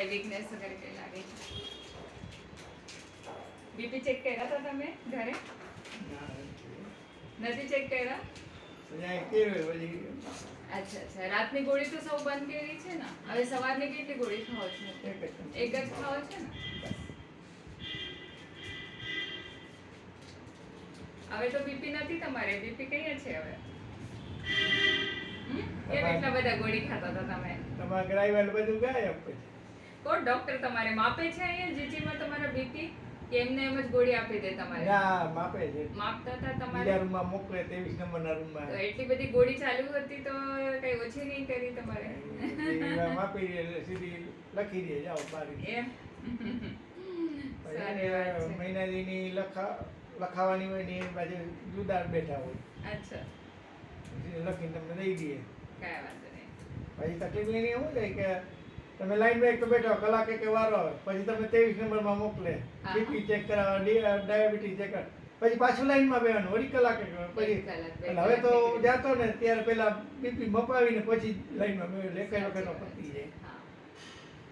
કઈ વીકનેસ વગેરે કઈ લાગે છે? બીપી ચેક કર્યા હતા તમે ઘરે? નથી ચેક કર્યા? અચ્છા અચ્છા. રાતની ગોળી તો સૌ બંધ કરી છે ને? હવે સવારની કેટલી ગોળી ખાઓ છો? એક જ ખાઓ છો ને? હવે તો બીપી નથી તમારે, બીપી કઈ છે હવે? કેટલા બધા ગોળી ખાતા હતા તમે? તમારા ગ્રાઈવલ બધું ગાયબ પછી. કોણ ડોક્ટર તમારે માપે છે અહીંયા જીજીમાં તમારા બીપી કે એમને એમ જ ગોળી આપી દે તમારે? ના, માપે છે. માપતા હતા તમારે? બીજા રૂમમાં મોકલે 23 નંબરના રૂમમાં. તો એટલી બધી ગોળી ચાલુ હતી તો કઈ ઓછી નહીં કરી તમારે? માપી એટલે સીધી લખી દે જાઓ બારી. એમ સારી વાત છે. મહિનાની લખાવાની હોય ને એ બાજુ જુદાર બેઠા હોય. અચ્છા, લખીને તમને દઈ દઈએ. કાંઈ વાંધો નહીં. પછી તકલીફ એની એવું થાય કે તમે લાઈનમાં એક તો બેઠો કલાકે કે વારો આવે પછી તમે 23 નંબરમાં મોકલે બીપી ચેક કરાવવા ડાયાબિટીસ ચેક પછી પાછું લાઈનમાં બેવાનું વળી કલાકે પછી હવે તો જાતો ને ત્યારે પેલા બીપી મપાવીને પછી લાઈનમાં બેવું એટલે એક વખતનો પતી જાય.